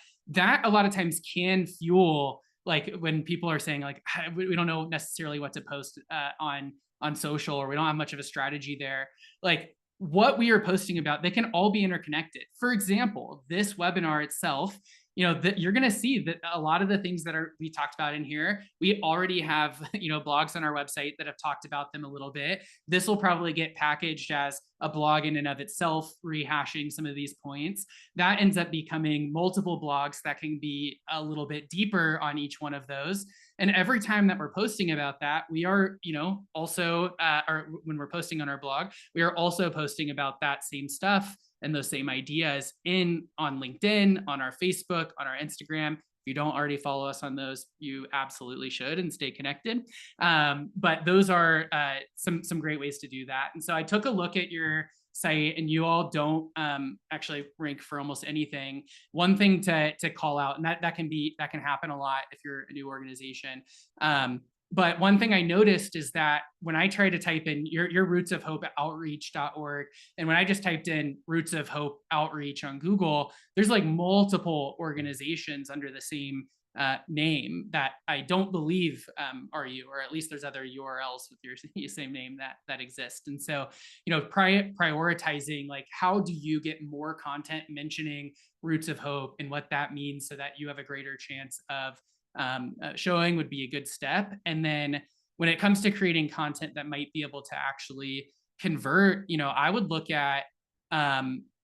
a lot of times can fuel, like when people are saying like we don't know necessarily what to post on social, or we don't have much of a strategy there, like what we are posting about, they can all be interconnected. For example, this webinar itself, that you're going to see that a lot of the things that we talked about in here, we already have, blogs on our website that have talked about them a little bit. This will probably get packaged as a blog in and of itself, rehashing some of these points. That ends up becoming multiple blogs that can be a little bit deeper on each one of those. And every time that we're posting about that, we are, also, or when we're posting on our blog, we are also posting about that same stuff and those same ideas on LinkedIn, on our Facebook, on our Instagram. If you don't already follow us on those, you absolutely should, and stay connected. But those are some great ways to do that. And so I took a look at your site, and you all don't actually rank for almost anything. One thing to call out, and that can happen a lot if you're a new organization. But one thing I noticed is that when I try to type in your Roots of Hope Outreach.org, and when I just typed in Roots of Hope Outreach on Google, there's like multiple organizations under the same name that I don't believe are you, or at least there's other URLs with your same name that exist. And so, prioritizing, like, how do you get more content mentioning Roots of Hope and what that means so that you have a greater chance of showing would be a good step. And then when it comes to creating content that might be able to actually convert, I would look at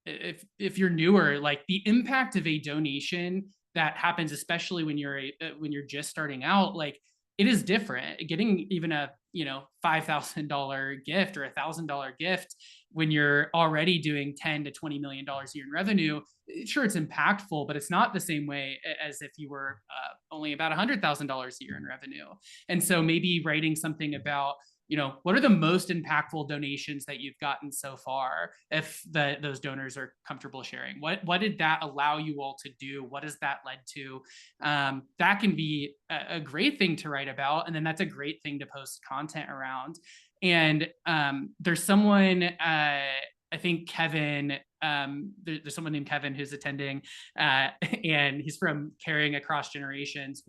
if you're newer, like the impact of a donation that happens, especially when you're just starting out, like it is different. Getting even a $5,000 gift or $1,000 gift when you're already doing $10 to $20 million a year in revenue, sure, it's impactful, but it's not the same way as if you were only about $100,000 a year in revenue. And so maybe writing something about, what are the most impactful donations that you've gotten so far? If those donors are comfortable sharing, what did that allow you all to do? What has that led to? That can be a great thing to write about. And then that's a great thing to post content around. And there's someone, I think Kevin, there's someone named Kevin who's attending, and he's from Caring Across Generations.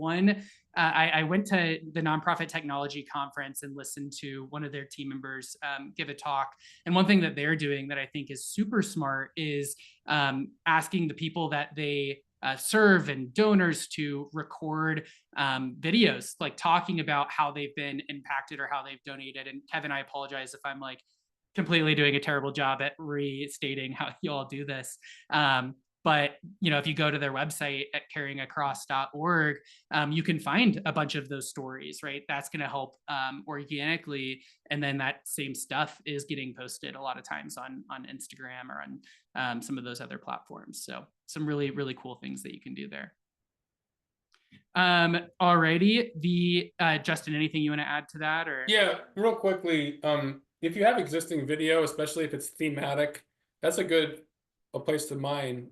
I went to the Nonprofit Technology Conference and listened to one of their team members give a talk. And one thing that they're doing that I think is super smart is asking the people that they serve and donors to record videos, like talking about how they've been impacted or how they've donated. And Kevin, I apologize if I'm like completely doing a terrible job at restating how you all do this. But if you go to their website at caringacross.org, you can find a bunch of those stories, right? That's going to help organically. And then that same stuff is getting posted a lot of times on Instagram or on some of those other platforms. So some really, really cool things that you can do there. Alrighty, Justin, anything you want to add to that? Or yeah, real quickly, if you have existing video, especially if it's thematic, that's a place to mine.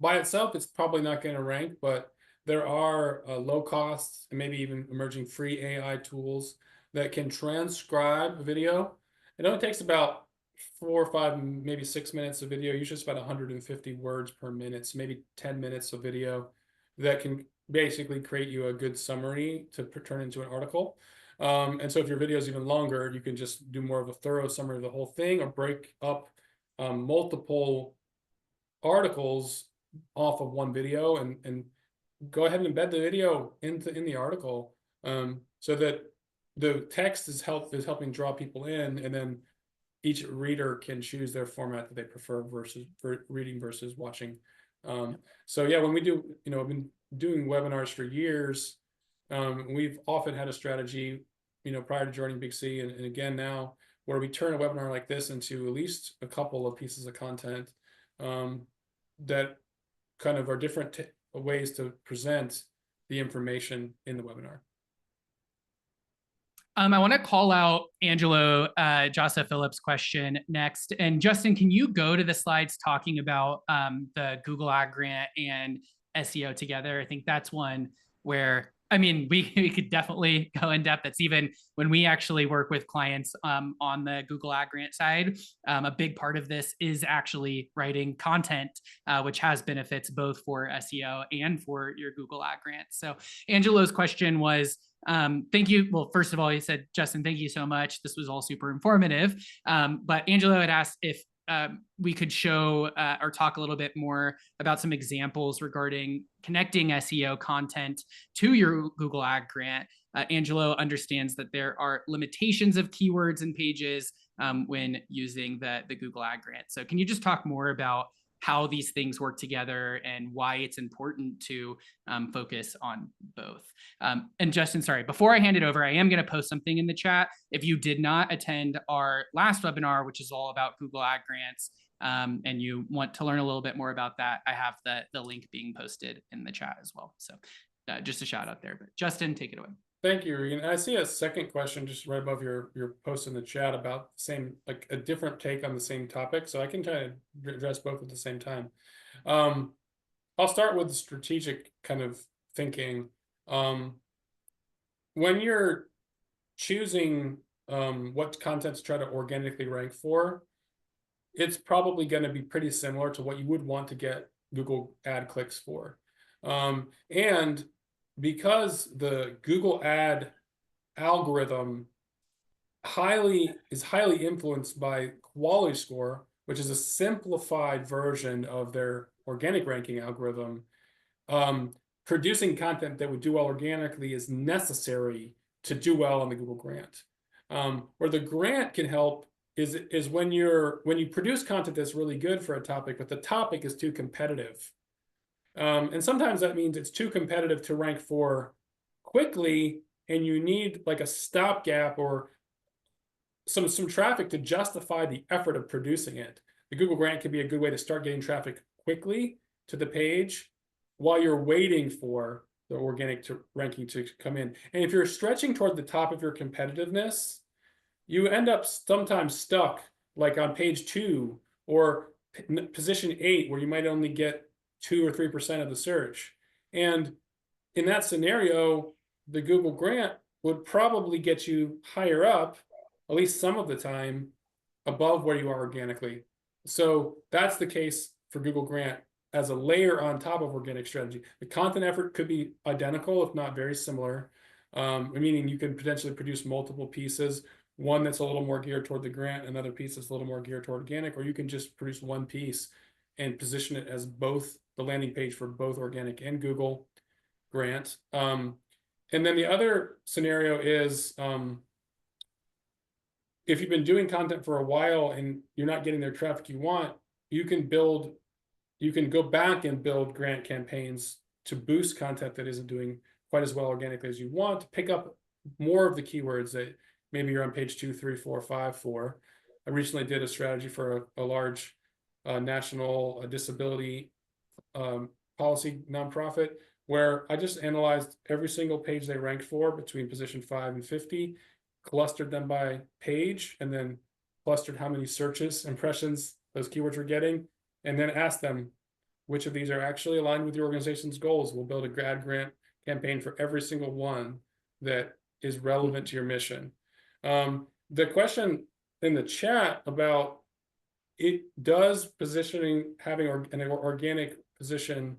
By itself, it's probably not going to rank, but there are low cost and maybe even emerging free AI tools that can transcribe video. It only takes about 4 or 5, maybe 6 minutes of video. Usually it's about 150 words per minute, so maybe 10 minutes of video that can basically create you a good summary to turn into an article. And so if your video is even longer, you can just do more of a thorough summary of the whole thing, or break up multiple articles off of one video and go ahead and embed the video in the article, so that the text is helping draw people in, and then each reader can choose their format that they prefer for reading versus watching. So yeah, when we do, I've been doing webinars for years. We've often had a strategy, prior to joining Big C, and again now, where we turn a webinar like this into at least a couple of pieces of content that kind of are different ways to present the information in the webinar. I want to call out Angelo Jossa Phillips' question next. And Justin, can you go to the slides talking about the Google Ad Grant and SEO together? I think that's one where, I mean, we could definitely go in depth. That's even when we actually work with clients on the Google Ad Grant side. A big part of this is actually writing content, which has benefits both for SEO and for your Google Ad Grant. So Angelo's question was, thank you. Well, first of all, he said, Justin, thank you so much. This was all super informative. But Angelo had asked if we could show or talk a little bit more about some examples regarding connecting SEO content to your Google Ad Grant. Angelo understands that there are limitations of keywords and pages when using the Google Ad Grant. So can you just talk more about how these things work together and why it's important to focus on both? And Justin, sorry, before I hand it over, I am going to post something in the chat. If you did not attend our last webinar, which is all about Google Ad Grants, and you want to learn a little bit more about that, I have the link being posted in the chat as well. So just a shout out there. But Justin, take it away. Thank you, Regan. I see a second question just right above your post in the chat about the same, like a different take on the same topic. So I can try to address both at the same time. I'll start with the strategic kind of thinking. When you're choosing what content to try to organically rank for, it's probably going to be pretty similar to what you would want to get Google ad clicks for. And because the Google ad algorithm is highly influenced by quality score, which is a simplified version of their organic ranking algorithm, producing content that would do well organically is necessary to do well on the Google grant. Where the grant can help is when you produce content that's really good for a topic, but the topic is too competitive. And sometimes that means it's too competitive to rank for quickly, and you need like a stopgap or some traffic to justify the effort of producing it. The Google grant can be a good way to start getting traffic quickly to the page while you're waiting for the organic ranking to come in. And if you're stretching toward the top of your competitiveness, you end up sometimes stuck like on page 2 or position 8, where you might only get 2 or 3% of the search. And in that scenario, the Google grant would probably get you higher up, at least some of the time, above where you are organically. So that's the case for Google grant as a layer on top of organic strategy. The content effort could be identical, if not very similar, meaning you can potentially produce multiple pieces, one that's a little more geared toward the grant, another piece that's a little more geared toward organic, or you can just produce one piece and position it as both the landing page for both organic and Google grant. And then the other scenario is if you've been doing content for a while and you're not getting the traffic you want, you can go back and build grant campaigns to boost content that isn't doing quite as well organically as you want, to pick up more of the keywords that maybe you're on page 2, 3, 4, 5 for. I recently did a strategy for a large national disability policy nonprofit, where I just analyzed every single page they ranked for between position 5 and 50, clustered them by page, and then clustered how many searches, impressions those keywords were getting, and then asked them which of these are actually aligned with your organization's goals. We'll build a grad grant campaign for every single one that is relevant to your mission. The question in the chat about does positioning, having an organic position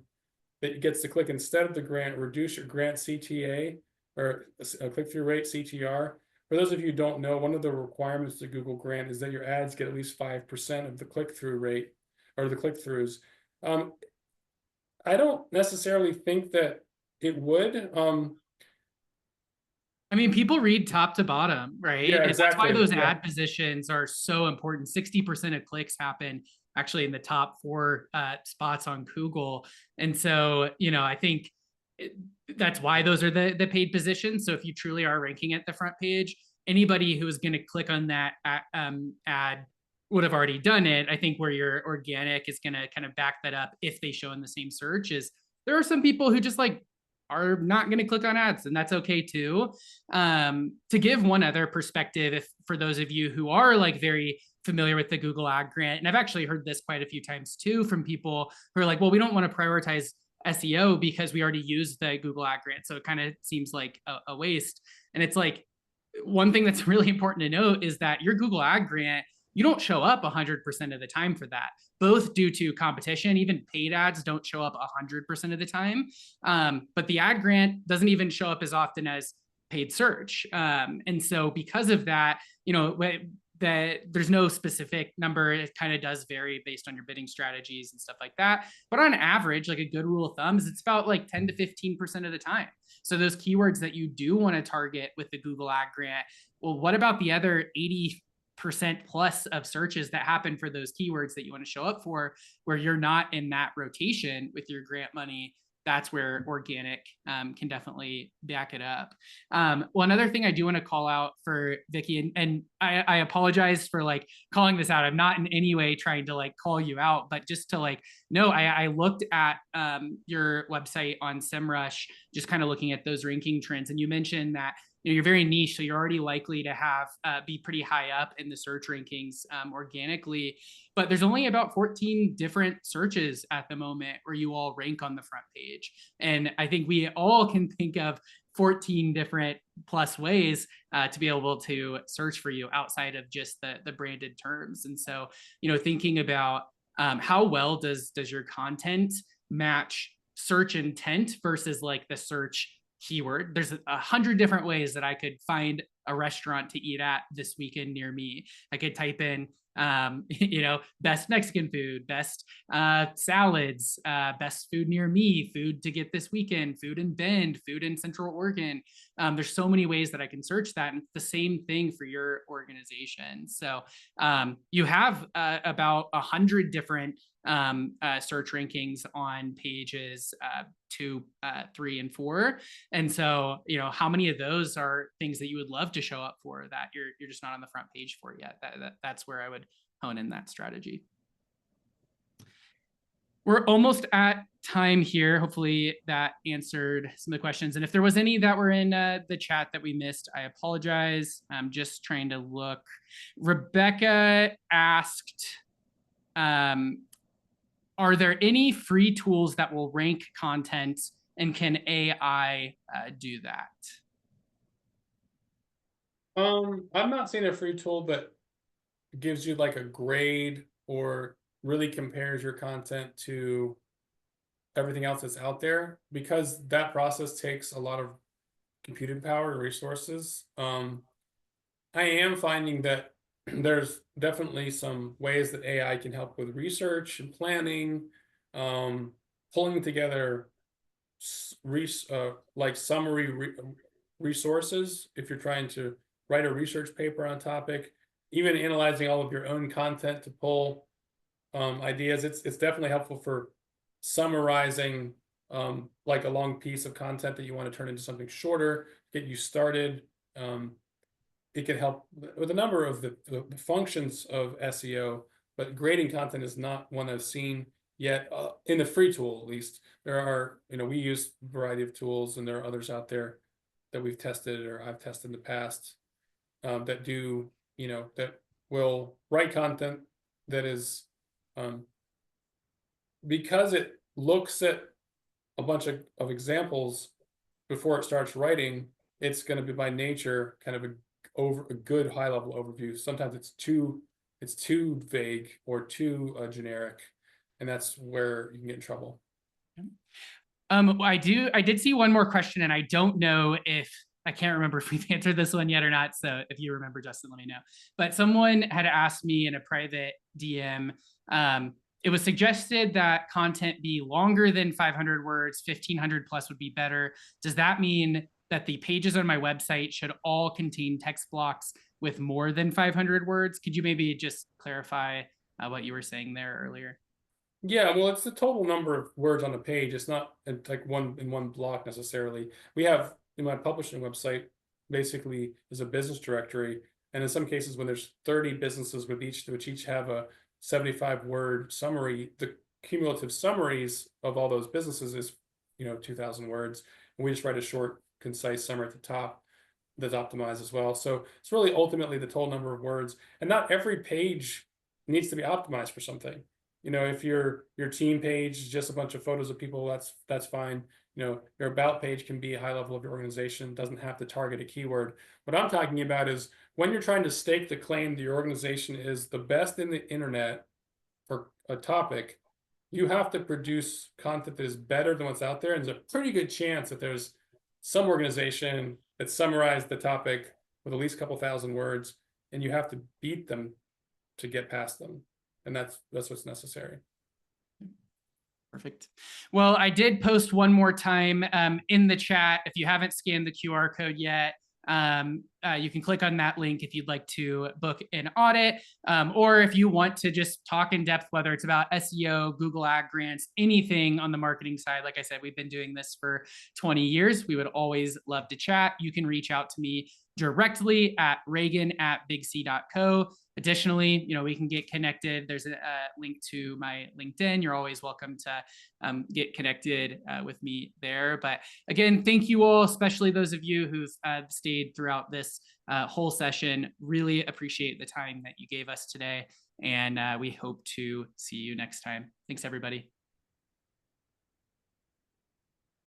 that gets the click instead of the grant, reduce your grant CTA or click-through rate, CTR? For those of you who don't know, one of the requirements to Google grant is that your ads get at least 5% of the click-through rate or the click-throughs. I don't necessarily think that it would. I mean, people read top to bottom, right? Yeah, And that's why exactly. those Yeah. ad positions are so important. 60% of clicks happen actually in the top 4 spots on Google. And so, I think that's why those are the paid positions. So if you truly are ranking at the front page, anybody who is going to click on that ad would have already done it. I think where your organic is going to kind of back that up if they show in the same search is there are some people who just like are not going to click on ads, and that's okay too. To give one other perspective, if for those of you who are like very familiar with the Google Ad Grant, and I've actually heard this quite a few times too from people who are like, well, we don't want to prioritize SEO because we already use the Google Ad Grant, so it kind of seems like a waste. And it's like, one thing that's really important to note is that your Google Ad Grant, you don't show up 100% of the time for that, both due to competition. Even paid ads don't show up 100% of the time. But the ad grant doesn't even show up as often as paid search. And so because of that, that there's no specific number. It kind of does vary based on your bidding strategies and stuff like that. But on average, like a good rule of thumb is it's about like 10 to 15% of the time. So those keywords that you do want to target with the Google Ad Grant, well, what about the other 80% plus of searches that happen for those keywords that you want to show up for, where you're not in that rotation with your grant money? That's where organic can definitely back it up. Well, another thing I do want to call out for Vicky, and I apologize for like calling this out. I'm not in any way trying to like call you out, but just to like, no, I looked at your website on SEMrush, just kind of looking at those ranking trends. And you mentioned that you're very niche, so you're already likely to have be pretty high up in the search rankings organically. But there's only about 14 different searches at the moment where you all rank on the front page. And I think we all can think of 14 different plus ways to be able to search for you outside of just the branded terms. And so, thinking about how well does your content match search intent versus like the search keyword. There's 100 different ways that I could find a restaurant to eat at this weekend near me. I could type in best Mexican food, best salads, best food near me, food to get this weekend, food in Bend, food in Central Oregon. There's so many ways that I can search that, and it's the same thing for your organization. So you have about 100 different search rankings on pages 2, 3, and 4. And so, how many of those are things that you would love to show up for that you're just not on the front page for yet? That's where I would hone in that strategy. We're almost at time here. Hopefully that answered some of the questions. And if there was any that were in the chat that we missed, I apologize. I'm just trying to look. Rebecca asked, are there any free tools that will rank content, and can AI do that? I've not seen a free tool that gives you like a grade or really compares your content to everything else that's out there, because that process takes a lot of computing power and resources. I am finding that there's definitely some ways that AI can help with research and planning, pulling together like summary resources if you're trying to write a research paper on a topic, even analyzing all of your own content to pull ideas. It's definitely helpful for summarizing like a long piece of content that you want to turn into something shorter, get you started. It can help with a number of the functions of SEO, but grading content is not one I've seen yet in the free tool. At least there are, we use a variety of tools, and there are others out there that we've tested or I've tested in the past that do, that will write content that is, because it looks at a bunch of examples before it starts writing, it's going to be by nature kind of a good high level overview. Sometimes it's too vague or too generic, and that's where you can get in trouble. I did see one more question, and I don't know if I can't remember if we've answered this one yet or not. So if you remember, Justin, let me know. But someone had asked me in a private DM, it was suggested that content be longer than 500 words, 1500 plus would be better. Does that mean that the pages on my website should all contain text blocks with more than 500 words? Could you maybe just clarify what you were saying there earlier? Yeah, well, it's the total number of words on the page. It's not like one block necessarily. We have, in my publishing website, basically is a business directory. And in some cases, when there's 30 businesses which each have a 75-word summary, the cumulative summaries of all those businesses is, 2,000 words. and we just write a short, concise summary at the top that's optimized as well. So it's really ultimately the total number of words, and not every page needs to be optimized for something. You know, if your team page is just a bunch of photos of people, that's fine. You know, your about page can be a high level of your organization, doesn't have to target a keyword. What I'm talking about is when you're trying to stake the claim that your organization is the best in the internet for a topic, you have to produce content that is better than what's out there. And there's a pretty good chance that there's some organization that summarized the topic with at least a couple thousand words, and you have to beat them to get past them. And that's what's necessary. Perfect. Well, I did post one more time in the chat. If you haven't scanned the QR code yet, you can click on that link if you'd like to book an audit, or if you want to just talk in depth, whether it's about SEO, Google Ad Grants, anything on the marketing side. Like I said, we've been doing this for 20 years. We would always love to chat. You can reach out to me directly at reagan@bigc.co. Additionally, we can get connected. There's a link to my LinkedIn. You're always welcome to get connected with me there. But again, thank you all, especially those of you who've stayed throughout this whole session. Really appreciate the time that you gave us today. And we hope to see you next time. Thanks, everybody.